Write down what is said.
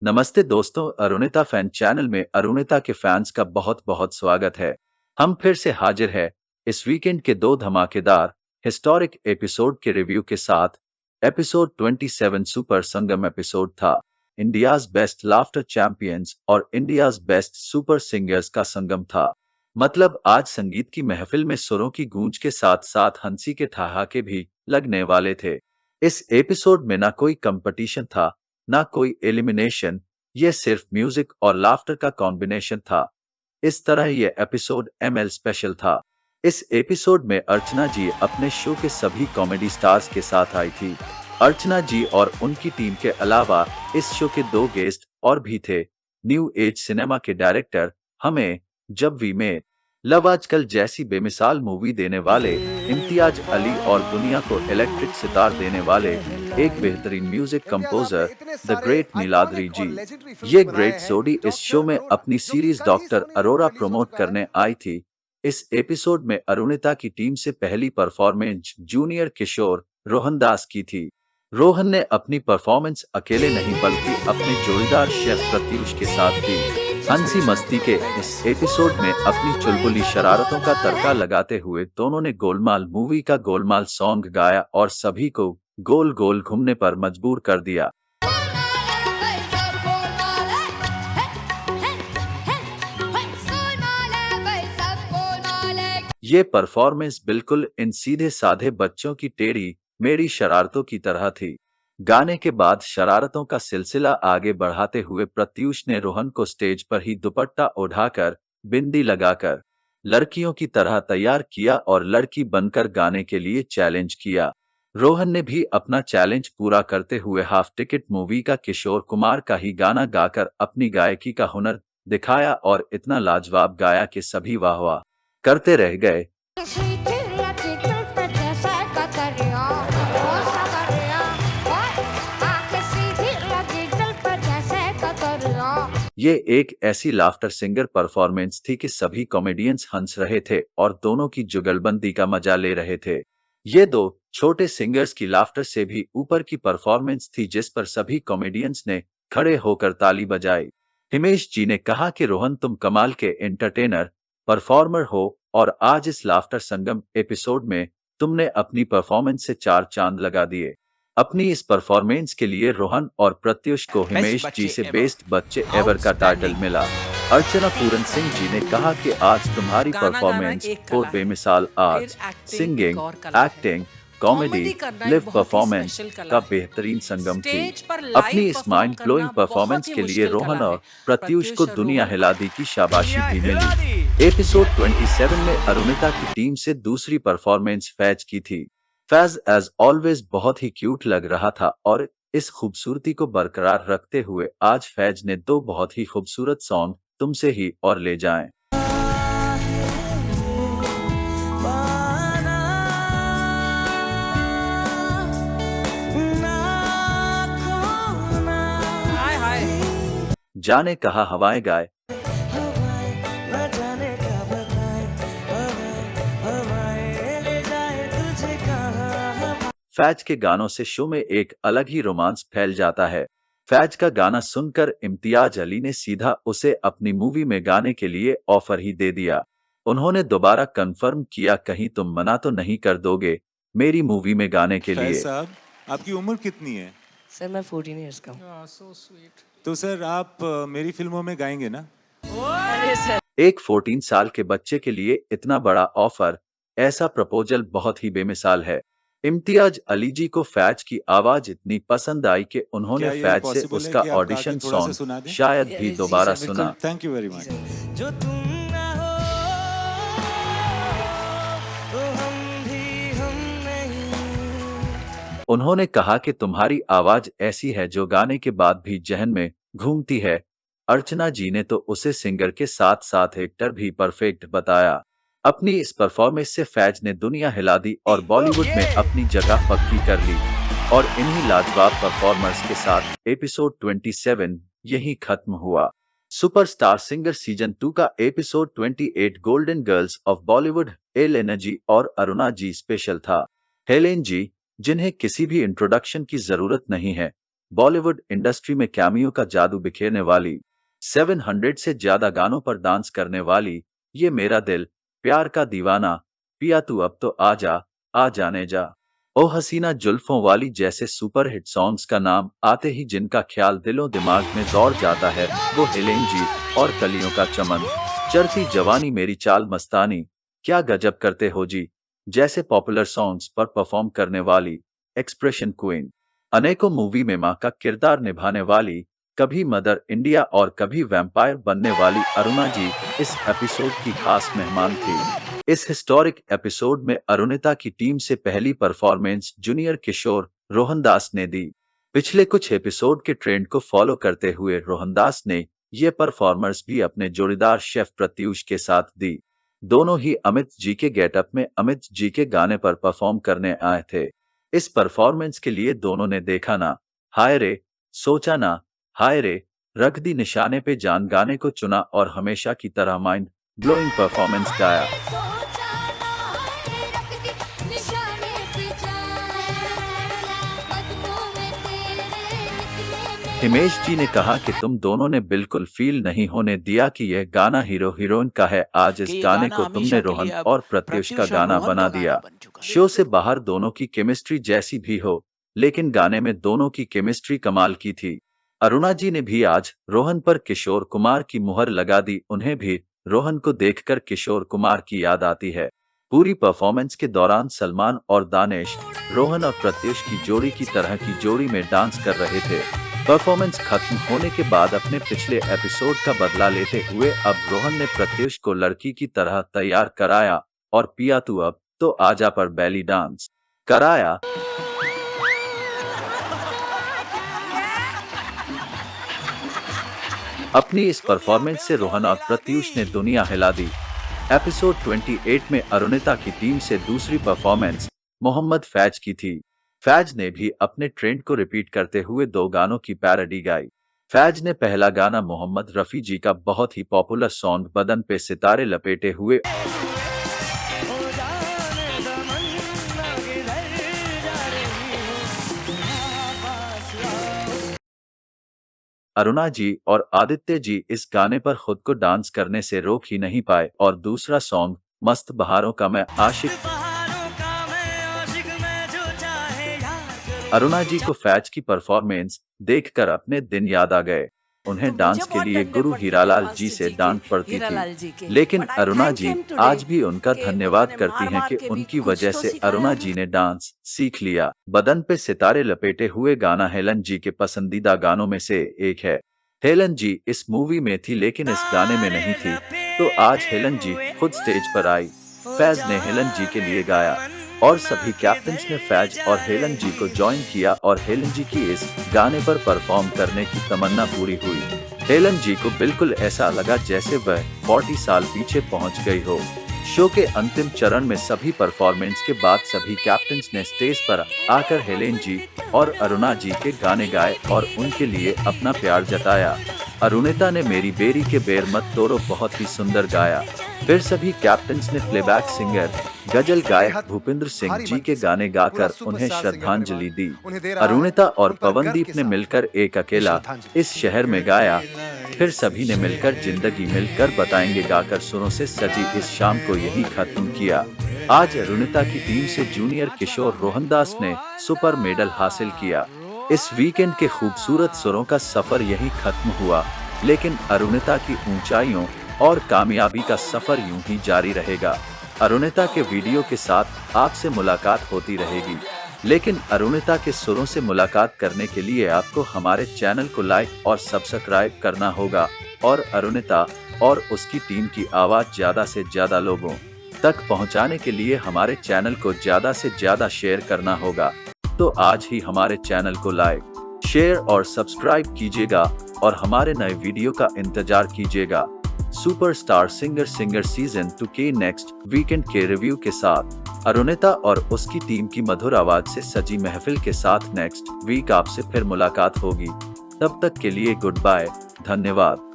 नमस्ते दोस्तों, Arunita fan channel में अरुणिता के फैंस का बहुत बहुत स्वागत है। हम फिर से हाजिर है इस वीकेंड के दो धमाकेदार हिस्टोरिक एपिसोड के रिव्यू के साथ। एपिसोड 27 सुपर संगम एपिसोड था। इंडियाज बेस्ट लाफ्टर चैंपियंस और इंडियाज बेस्ट सुपर सिंगर्स का संगम था। मतलब आज संगीत की महफिल में सुरों की गूंज के साथ साथ हंसी के ठहाके भी लगने वाले थे। इस एपिसोड में ना कोई कंपटीशन था, ना कोई एलिमिनेशन, ये सिर्फ म्यूजिक और लाफ्टर का कॉम्बिनेशन था। इस तरह ये एपिसोड एमएल स्पेशल था। इस एपिसोड में अर्चना जी अपने शो के सभी कॉमेडी स्टार्स के साथ आई थी। अर्चना जी और उनकी टीम के अलावा इस शो के दो गेस्ट और भी थे। न्यू एज सिनेमा के डायरेक्टर हमें जब वी में लव आजकल जैसी बेमिसाल मूवी देने वाले इम्तियाज अली और दुनिया को इलेक्ट्रिक सितार देने वाले एक बेहतरीन music composer the great Niladri ji. ये ग्रेट जोड़ी इस शो में अपनी सीरीज डॉक्टर अरोरा प्रमोट करने आई थी। इस एपिसोड में अरुणिता की टीम से पहली परफॉर्मेंस जूनियर किशोर रोहन दास की थी। रोहन ने अपनी परफॉर्मेंस अकेले नहीं बल्कि अपने जोड़ीदार शेफ प्रत्युष के साथ दी। हंसी मस्ती के इस एपिसोड में अपनी चुलबुली शरारतों का तड़का लगाते हुए दोनों ने गोलमाल मूवी का गोलमाल सॉन्ग गाया और सभी को गोल गोल घूमने पर मजबूर कर दिया। ये परफॉर्मेंस बिल्कुल इन सीधे साधे बच्चों की टेढ़ी मेरी शरारतों की तरह थी। गाने के बाद शरारतों का सिलसिला आगे बढ़ाते हुए प्रत्युष ने रोहन को स्टेज पर ही दुपट्टा ओढ़ाकर बिंदी लगाकर लड़कियों की तरह तैयार किया और लड़की बनकर गाने के लिए चैलेंज किया। रोहन ने भी अपना चैलेंज पूरा करते हुए हाफ टिकट मूवी का किशोर कुमार का ही गाना गाकर अपनी गायकी का हुनर दिखाया और इतना लाजवाब गाया कि सभी वाह वाह करते रह गए। ये एक ऐसी लाफ्टर सिंगर परफॉर्मेंस थी कि सभी कॉमेडियंस हंस रहे थे और दोनों की जुगलबंदी का मजा ले रहे थे। ये दो छोटे सिंगर्स की लाफ्टर से भी ऊपर की परफॉर्मेंस थी जिस पर सभी कॉमेडियंस ने खड़े होकर ताली बजाई। हिमेश जी ने कहा कि रोहन तुम कमाल के एंटरटेनर परफॉर्मर हो और आज इस लाफ्टर संगम एपिसोड में तुमने अपनी परफॉर्मेंस से चार चांद लगा दिए। अपनी इस परफॉर्मेंस के लिए रोहन और प्रत्युष को हिमेश जी से बेस्ट बच्चे एवर का टाइटल मिला। अर्चना पूरन सिंह जी ने कहा कि आज तुम्हारी परफॉर्मेंस और बेमिसाल art, singing, acting, comedy, live performance का बेहतरीन संगम थी। अपनी इस माइंड ब्लोइंग परफॉर्मेंस के लिए रोहन और प्रत्युष को दुनिया हिला दी की शाबाशी भी मिली। एपिसोड 27 में अरुणिता की टीम से दूसरी परफॉर्मेंस फैज की थी। फैज एज ऑलवेज बहुत ही क्यूट लग रहा था और इस खूबसूरती को बरकरार रखते हुए आज फैज ने दो बहुत ही खूबसूरत सॉन्ग तुमसे ही और ले जाएं जाने कहा हवाएं गाए। फैज के गानों से शो में एक अलग ही रोमांस फैल जाता है। फैज का गाना सुनकर इम्तियाज अली ने सीधा उसे अपनी मूवी में गाने के लिए ऑफर ही दे दिया। उन्होंने दोबारा कंफर्म किया कहीं तुम मना तो नहीं कर दोगे मेरी मूवी में गाने के लिए। साहब, आपकी उम्र कितनी है? सर मैं 14 इयर्स का हूँ। तो सर आप मेरी फिल्मों में गाएंगे ना? अरे सर एक 14 साल के बच्चे के लिए इतना बड़ा ऑफर, ऐसा प्रपोजल बहुत ही बेमिसाल है। इम्तियाज अली जी को फैज की आवाज इतनी पसंद आई कि उन्होंने फैज से उसका ऑडिशन सॉन्ग शायद भी दोबारा सुना। Thank you very much. जो तुम ना हो तो हम भी हम नहीं। उन्होंने कहा कि तुम्हारी आवाज ऐसी है जो गाने के बाद भी जहन में घूमती है। अर्चना जी ने तो उसे सिंगर के साथ साथ एक्टर भी परफेक्ट बताया। अपनी इस परफॉर्मेंस से फैज ने दुनिया हिला दी और बॉलीवुड में अपनी जगह पक्की कर ली। और इन्हीं लाजवाब परफॉर्मर्स के साथ एपिसोड 27 यहीं खत्म हुआ। सुपरस्टार सिंगर सीजन 2 का episode 28 golden girls of Bollywood Helen ji और अरुणा जी स्पेशल था। हेलेन जी, जिन्हें किसी भी इंट्रोडक्शन की जरूरत नहीं है, बॉलीवुड इंडस्ट्री में कैमियो का जादू बिखेरने वाली, 700 से ज्यादा गानों पर डांस करने वाली, ये मेरा दिल, प्यार का दीवाना, पिया तू अब तो आजा, आ जाने जा, ओ हसीना जुल्फों वाली जैसे सुपरहिट सॉन्ग्स का नाम आते ही जिनका ख्याल दिलो दिमाग में दौड़ जाता है, वो हेलेन जी और कलियों का चमन, चढ़ती जवानी मेरी चाल मस्तानी, क्या गजब करते हो जी जैसे पॉपुलर सॉन्ग्स पर परफॉर्म करने वाली, एक्सप्रेशन क्वीन, अनेकों मूवी में मां का किरदार निभाने वाली, कभी मदर इंडिया और कभी वैम्पायर बनने वाली अरुणा जी इस एपिसोड की खास मेहमान थी। इस हिस्टोरिक एपिसोड में अरुणिता की टीम से पहली परफॉर्मेंस जूनियर किशोर रोहनदास ने दी। पिछले कुछ एपिसोड के ट्रेंड को फॉलो करते हुए रोहनदास ने ये परफॉर्मर्स भी अपने जोड़ीदार शेफ प्रत्यूष के साथ दी। दोनों ही अमित जी के गेटअप में अमित जी के गाने पर परफॉर्म करने आए थे। इस परफॉर्मेंस के लिए दोनों ने देखा ना, हाय रे, सोचा ना, हाय रे, रख दी निशाने पे जान गाने को चुना और हमेशा की तरह माइंड ब्लोइंग परफॉर्मेंस गाया। हिमेश जी ने कहा कि तुम दोनों ने बिल्कुल फील नहीं होने दिया कि यह गाना हीरो हीरोइन का है। आज इस गाने को तुमने रोहन और प्रत्युष का गाना बना दिया। शो से बाहर दोनों की केमिस्ट्री जैसी भी हो, लेकिन गाने में दोनों की केमिस्ट्री कमाल की थी। अरुणा जी ने भी आज रोहन पर किशोर कुमार की मुहर लगा दी। उन्हें भी रोहन को देखकर किशोर कुमार की याद आती है। पूरी परफॉर्मेंस के दौरान सलमान और दानिश रोहन और प्रत्युष की जोड़ी की तरह की जोड़ी में डांस कर रहे थे। परफॉर्मेंस खत्म होने के बाद अपने पिछले एपिसोड का बदला लेते हुए अब रोहन ने प्रत्युष को लड़की की तरह तैयार कराया और पिया तू अब तो आजा पर बैली डांस कराया। अपनी इस परफॉर्मेंस से रोहन और प्रत्युष ने दुनिया हिला दी। एपिसोड 28 में अरुणिता की टीम से दूसरी परफॉर्मेंस मोहम्मद फैज की थी। फैज ने भी अपने ट्रेंड को रिपीट करते हुए 2 गानों की पैरोडी गाई। फैज ने पहला गाना मोहम्मद रफी जी का बहुत ही पॉपुलर सॉन्ग बदन पे सितारे लपेटे हुए अरुणा जी और आदित्य जी इस गाने पर खुद को डांस करने से रोक ही नहीं पाए और दूसरा सॉन्ग मस्त बहारों का मैं आशिक। अरुणा जी को फैज की परफॉर्मेंस देखकर अपने दिन याद आ गए। उन्हें डांस के लिए गुरु हीरालाल जी से डांट पड़ती थी, लेकिन अरुणा जी आज भी उनका धन्यवाद करती हैं कि उनकी वजह से अरुणा जी ने डांस सीख लिया। बदन पे सितारे लपेटे हुए गाना हेलन जी के पसंदीदा गानों में से एक है। हेलन जी इस मूवी में थी लेकिन इस गाने में नहीं थी, तो आज हेलन जी खुद स्टेज पर आई। फैज ने हेलन जी के लिए गाया और सभी कैप्टन्स ने फैज और हेलन जी को ज्वाइन किया और हेलन जी की इस गाने पर परफॉर्म करने की तमन्ना पूरी हुई। हेलन जी को बिल्कुल ऐसा लगा जैसे वह 40 साल पीछे पहुंच गई हो। शो के अंतिम चरण में सभी परफॉर्मेंस के बाद सभी कैप्टन्स ने स्टेज पर आकर हेलेन जी और अरुणा जी के गाने गाए और उनके लिए अपना प्यार जताया। अरुणिता ने मेरी बेरी के बेर मत तोड़ो बहुत ही सुंदर गाया। फिर सभी कैप्टन्स ने प्लेबैक सिंगर गजल गायक भूपिंद्र सिंह जी के गाने गाकर उन्हें श्रद्धांजलि दी। अरुणिता और पवनदीप ने मिलकर एक अकेला इस शहर में गाया। फिर सभी ने मिलकर जिंदगी मिलकर बताएंगे गाकर सुरों से सजी इस शाम को यही खत्म किया। आज अरुणिता की टीम से जूनियर किशोर रोहनदास ने सुपर मेडल हासिल किया। इस वीकेंड के खूबसूरत सुरों का सफर यही खत्म हुआ, लेकिन अरुणिता की ऊंचाइयों और कामयाबी का सफर यूं ही जारी रहेगा। अरुणिता के वीडियो के साथ आपसे मुलाकात होती रहेगी, लेकिन अरुणिता के सुरों से मुलाकात करने के लिए आपको हमारे चैनल को लाइक और सब्सक्राइब करना होगा और अरुणिता और उसकी टीम की आवाज ज्यादा से ज्यादा लोगों तक पहुंचाने के लिए हमारे चैनल को ज्यादा से ज्यादा शेयर करना होगा। तो आज ही हमारे चैनल को लाइक, शेयर और सब्सक्राइब कीजिएगा और हमारे नए वीडियो का इंतजार कीजिएगा। सुपरस्टार सिंगर सीजन 2 के नेक्स्ट वीकेंड के रिव्यू के साथ अरुणिता और उसकी टीम की मधुर आवाज से सजी महफिल के साथ नेक्स्ट वीक आपसे फिर मुलाकात होगी। तब तक के लिए गुड बाय, धन्यवाद।